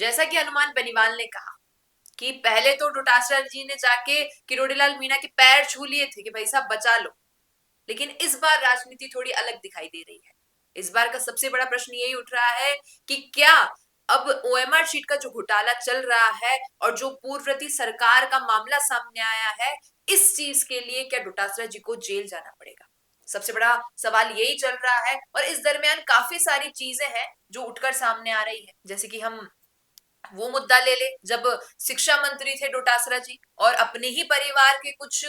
जैसा कि हनुमान बेनीवाल ने कहा कि पहले तो डोटासरा जी ने जाके किरोड़ीलाल मीणा के पैर छू लिए थे कि भाई साहब बचा लो, लेकिन इस बार राजनीति थोड़ी अलग दिखाई दे रही है। इस बार का सबसे बड़ा प्रश्न यही उठ रहा है कि क्या अब ओएमआर शीट का जो घोटाला चल रहा है और जो पूर्ववर्ती सरकार का मामला सामने आया है, इस चीज के लिए क्या डोटासरा जी को जेल जाना पड़ेगा? सबसे बड़ा सवाल यही चल रहा है। और इस दरमियान काफी सारी चीजें हैं जो उठकर सामने आ रही है, जैसे कि हम वो मुद्दा ले ले जब शिक्षा मंत्री थे डोटासरा जी और अपने ही परिवार के कुछ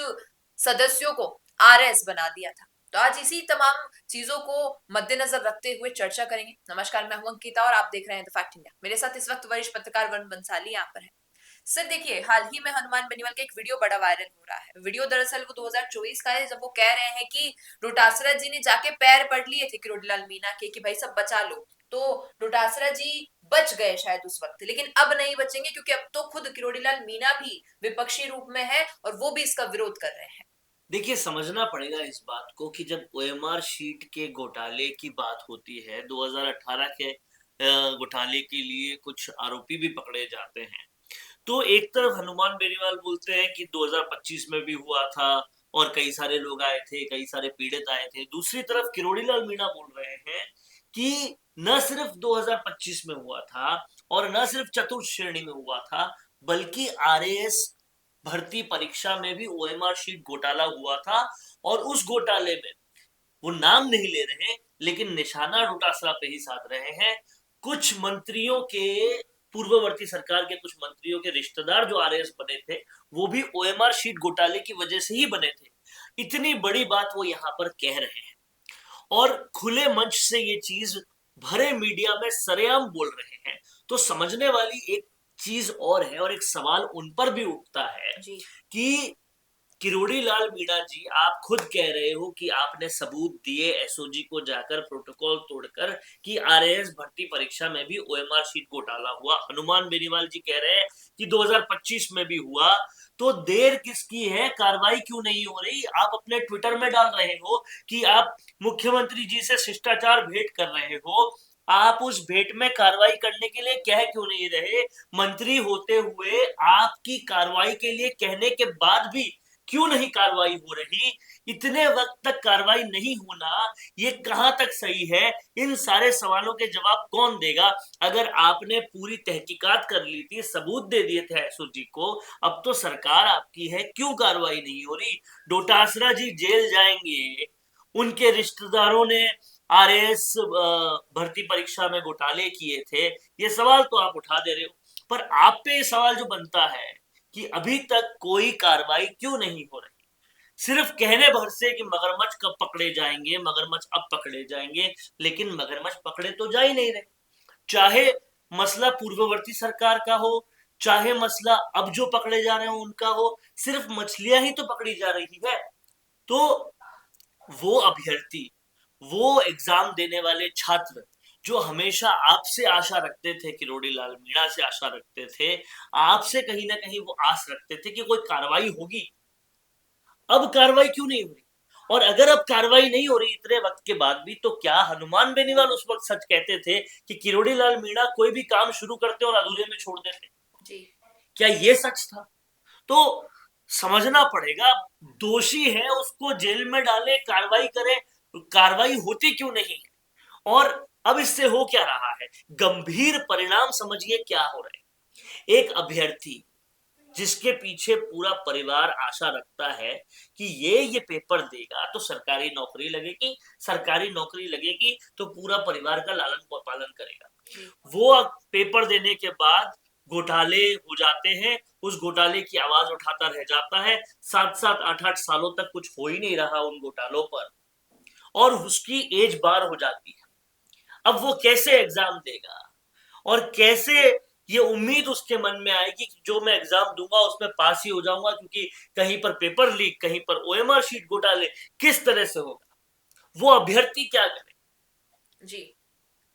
सदस्यों को आरएस बना दिया था। तो आज इसी तमाम चीजों को मद्देनजर रखते हुए चर्चा करेंगे। नमस्कार, मैं हूं अंकिता और आप देख रहे हैं द फैक्ट इंडिया। मेरे साथ इस वक्त वरिष्ठ पत्रकार वरुण बंसाली यहाँ पर है। सर देखिए, हाल ही में हनुमान बेनीवाल का एक वीडियो बड़ा वायरल हो रहा है। वीडियो दरअसल वो 2024 का है, जब वो कह रहे हैं कि डोटासरा जी ने जाके पैर पड़ लिए थे किरोड़ीलाल मीणा के कि भाई सब बचा लो। तो डोटासरा जी बच गए शायद उस वक्त, लेकिन अब नहीं बचेंगे क्योंकि अब तो खुद किरोड़ीलाल मीणा भी विपक्षी रूप में है और वो भी इसका विरोध कर रहे हैं। देखिए, समझना पड़ेगा इस बात को कि जब ओएमआर शीट के घोटाले की बात होती है, 2018 के घोटाले के लिए कुछ आरोपी भी पकड़े जाते हैं। तो एक तरफ हनुमान बेनीवाल बोलते हैं कि 2025 में भी हुआ था और कई सारे लोग आए थे, कई सारे पीड़ित आए थे। दूसरी तरफ किरोड़ीलाल मीणा बोल रहे हैं कि न सिर्फ 2025 में हुआ था और न सिर्फ चतुर्थ श्रेणी में हुआ था, बल्कि आरएएस भर्ती परीक्षा में भी ओएमआर शीट घोटाला हुआ था। और उस घोटाले में वो नाम नहीं ले रहे, लेकिन निशाना डोटासरा पे ही साध रहे हैं। कुछ मंत्रियों के, पूर्ववर्ती सरकार के कुछ मंत्रियों के रिश्तेदार जो आरएएस बने थे, वो भी ओएमआर शीट घोटाले की वजह से ही बने थे। इतनी बड़ी बात वो यहाँ पर कह रहे हैं और खुले मंच से ये चीज भरे मीडिया में सरेआम बोल रहे हैं। तो समझने वाली एक चीज और है और एक सवाल उन पर भी उठता है जी। कि किरोड़ीलाल मीणा जी, आप खुद कह रहे हो कि आपने सबूत दिए एसओजी को जाकर प्रोटोकॉल तोड़कर कि आरएएस भर्ती परीक्षा में भी ओएमआर शीट घोटाला हुआ। हनुमान बेनीवाल जी कह रहे हैं कि 2025 में भी हुआ। तो देर किसकी है, कार्रवाई क्यों नहीं हो रही? आप अपने ट्विटर में डाल रहे हो कि आप मुख्यमंत्री जी से शिष्टाचार भेंट कर रहे हो। आप उस भेंट में कार्रवाई करने के लिए कह क्यों नहीं रहे? मंत्री होते हुए आपकी कार्रवाई के लिए कहने के बाद भी क्यों नहीं कार्रवाई हो रही? इतने वक्त तक कार्रवाई नहीं होना, ये कहां तक सही है? इन सारे सवालों के जवाब कौन देगा? अगर आपने पूरी तहकीकात कर ली थी, सबूत दे दिए थे एसओजी को, अब तो सरकार आपकी है, क्यों कार्रवाई नहीं हो रही? डोटासरा जी जेल जाएंगे, उनके रिश्तेदारों ने आरएएस भर्ती परीक्षा में घोटाले किए थे, ये सवाल तो आप उठा दे रहे हो। पर आप पे सवाल जो बनता है कि अभी तक कोई कार्रवाई क्यों नहीं हो रही? सिर्फ कहने भर से कि मगरमच्छ कब पकड़े जाएंगे, मगरमच्छ अब पकड़े जाएंगे, लेकिन मगरमच्छ पकड़े तो जा ही नहीं रहे। चाहे मसला पूर्ववर्ती सरकार का हो, चाहे मसला अब जो पकड़े जा रहे हो उनका हो, सिर्फ मछलियां ही तो पकड़ी जा रही है। तो वो अभ्यर्थी, वो एग्जाम देने वाले छात्र जो हमेशा आपसे आशा रखते थे, किरोड़ीलाल मीणा से आशा रखते थे, आपसे कहीं ना कहीं वो आस रखते थे कि कोई कार्रवाई होगी। अब कार्रवाई क्यों नहीं हो रही? और अगर अब कार्रवाई नहीं हो रही इतने वक्त के बाद भी, तो क्या हनुमान बेनीवाल उस वक्त सच कहते थे कि किरोड़ीलाल मीणा कोई भी काम शुरू करते और अधूरे में छोड़ देते? जी। क्या ये सच था? तो समझना पड़ेगा। दोषी है उसको जेल में डाले, कार्रवाई करें, कार्रवाई होती क्यों नहीं है? और अब इससे हो क्या रहा है? गंभीर परिणाम समझिए क्या हो रहे हैं। एक अभ्यर्थी जिसके पीछे पूरा परिवार आशा रखता है कि ये पेपर देगा तो सरकारी नौकरी लगेगी, सरकारी नौकरी लगेगी तो पूरा परिवार का लालन पालन करेगा। वो पेपर देने के बाद घोटाले हो जाते हैं, उस घोटाले की आवाज उठाता रह जाता है। 7-7 8-8 सालों तक कुछ हो ही नहीं रहा उन घोटालों पर, और उसकी एज बार हो जाती है। अब वो कैसे एग्जाम देगा और कैसे ये उम्मीद उसके मन में आएगी कि जो मैं एग्जाम दूंगा उसमें पास ही हो जाऊंगा, क्योंकि कहीं पर पेपर लीक, कहीं पर ओएमआर शीट घोटाले, किस तरह से होगा? वो अभ्यर्थी क्या करे? जी।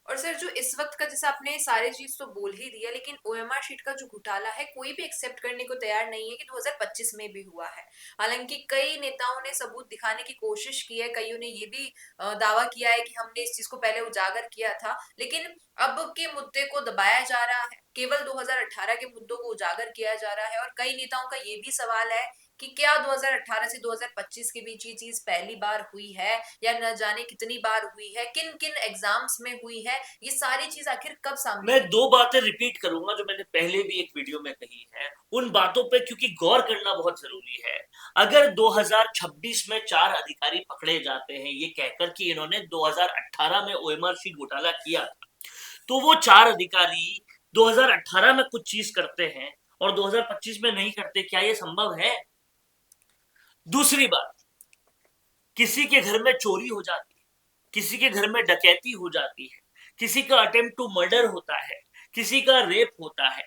और सर जो इस वक्त का, जैसे आपने सारे चीज तो बोल ही दिया, लेकिन ओएमआर शीट का जो घोटाला है कोई भी एक्सेप्ट करने को तैयार नहीं है कि 2025 में भी हुआ है। हालांकि कई नेताओं ने सबूत दिखाने की कोशिश की है, कईयों ने ये भी दावा किया है कि हमने इस चीज को पहले उजागर किया था, लेकिन अब के मुद्दे को दबाया जा रहा है, केवल 2018 के मुद्दों को उजागर किया जा रहा है। और कई नेताओं का ये भी सवाल है कि क्या 2018 से 2025 के बीच ये चीज पहली बार हुई है या न जाने कितनी बार हुई है, किन किन एग्जाम्स में हुई है, ये सारी चीज आखिर कब सामने मैं 2 बातें रिपीट करूंगा जो मैंने पहले भी एक वीडियो में कही है, उन बातों पे क्योंकि गौर करना बहुत जरूरी है। अगर 2026 में 4 अधिकारी पकड़े जाते हैं ये कहकर कि इन्होंने 2018 में ओएमआर शीट घोटाला किया था, तो वो 4 अधिकारी 2018 में कुछ चीज करते हैं और 2025 में नहीं करते, क्या ये संभव है? दूसरी बात, किसी के घर में चोरी हो जाती है, किसी के घर में डकैती हो जाती है, किसी का अटेम्प्ट टू मर्डर होता है, किसी का रेप होता है,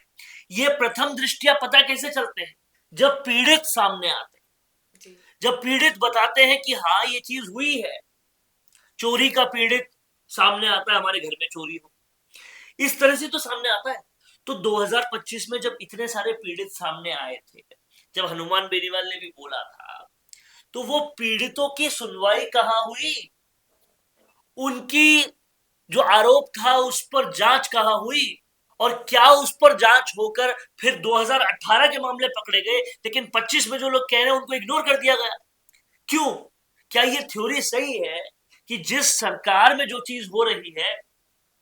ये प्रथम दृष्टया पता कैसे चलते हैं? जब पीड़ित सामने आते हैं, जब पीड़ित बताते हैं कि हाँ ये चीज हुई है। चोरी का पीड़ित सामने आता है, हमारे घर में चोरी हो, इस तरह से तो सामने आता है। तो 2025 में जब इतने सारे पीड़ित सामने आए थे, जब हनुमान बेनीवाल ने भी बोला था, तो वो पीड़ितों की सुनवाई कहाँ हुई? उनकी जो आरोप था उस पर जांच कहाँ हुई? और क्या उस पर जांच होकर फिर 2018 के मामले पकड़े गए, लेकिन 25 में जो लोग कह रहे हैं उनको इग्नोर कर दिया गया? क्यों? क्या ये थ्योरी सही है कि जिस सरकार में जो चीज हो रही है,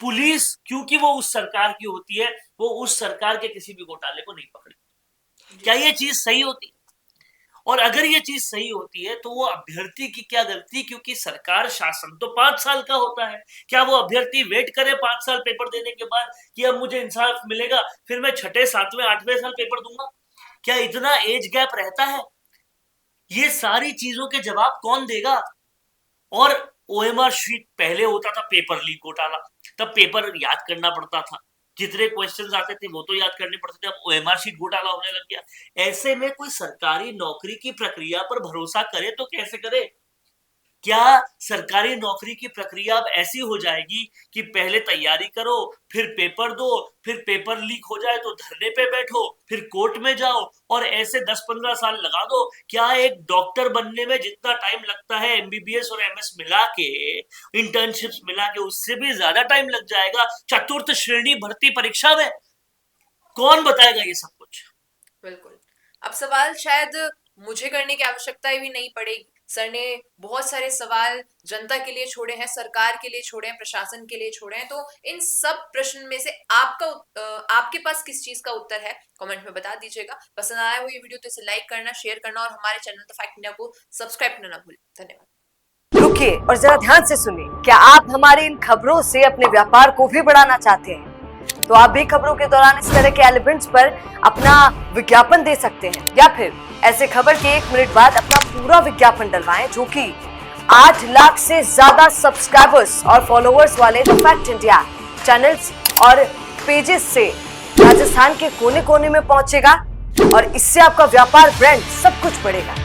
पुलिस क्योंकि वो उस सरकार की होती है, वो उस सरकार के किसी भी घोटाले को नहीं पकड़ती? क्या ये चीज सही होती? और अगर ये चीज सही होती है तो वो अभ्यर्थी की क्या गलती, क्योंकि सरकार शासन तो 5 साल का होता है। क्या वो अभ्यर्थी वेट करे 5 साल पेपर देने के बाद कि अब मुझे इंसाफ मिलेगा, फिर मैं 6ठे 7वें 8वें साल पेपर दूंगा? क्या इतना एज गैप रहता है? ये सारी चीजों के जवाब कौन देगा? और ओएमआर शीट पहले होता था पेपर लीक घोटाला, तब पेपर याद करना पड़ता था, जितने क्वेश्चंस आते थे वो तो याद करने पड़ते थे। अब ओएमआर शीट घोटाला होने लग गया। ऐसे में कोई सरकारी नौकरी की प्रक्रिया पर भरोसा करे तो कैसे करे? क्या सरकारी नौकरी की प्रक्रिया अब ऐसी हो जाएगी कि पहले तैयारी करो, फिर पेपर दो, फिर पेपर लीक हो जाए तो धरने पे बैठो, फिर कोर्ट में जाओ और ऐसे 10-15 साल लगा दो? क्या एक डॉक्टर बनने में जितना टाइम लगता है एमबीबीएस और एमएस मिला के, इंटर्नशिप्स मिला के, उससे भी ज्यादा टाइम लग जाएगा चतुर्थ श्रेणी भर्ती परीक्षा में? कौन बताएगा ये सब कुछ? बिल्कुल। अब सवाल शायद मुझे करने की आवश्यकता भी नहीं पड़ेगी। सर ने बहुत सारे सवाल जनता के लिए छोड़े हैं, सरकार के लिए छोड़े हैं, प्रशासन के लिए छोड़े हैं। तो इन सब प्रश्न में से आपके पास किस चीज का उत्तर है, कमेंट में बता दीजिएगा। पसंद आया हो ये वीडियो तो इसे लाइक करना, शेयर करना और हमारे चैनल द फैक्ट इंडिया को सब्सक्राइब करना ना भूलें। धन्यवाद। रुकिए और जरा ध्यान से सुनिए। क्या आप हमारी इन खबरों से अपने व्यापार को भी बढ़ाना चाहते हैं? तो आप भी खबरों के दौरान इस तरह के एलिमेंट्स पर अपना विज्ञापन दे सकते हैं, या फिर ऐसे खबर के 1 मिनट बाद अपना पूरा विज्ञापन डलवाएं, जो कि 8 लाख से ज्यादा सब्सक्राइबर्स और फॉलोअर्स वाले द फैक्ट इंडिया चैनल्स और पेजेस से राजस्थान के कोने कोने में पहुंचेगा। और इससे आपका व्यापार, ब्रांड सब कुछ बढ़ेगा।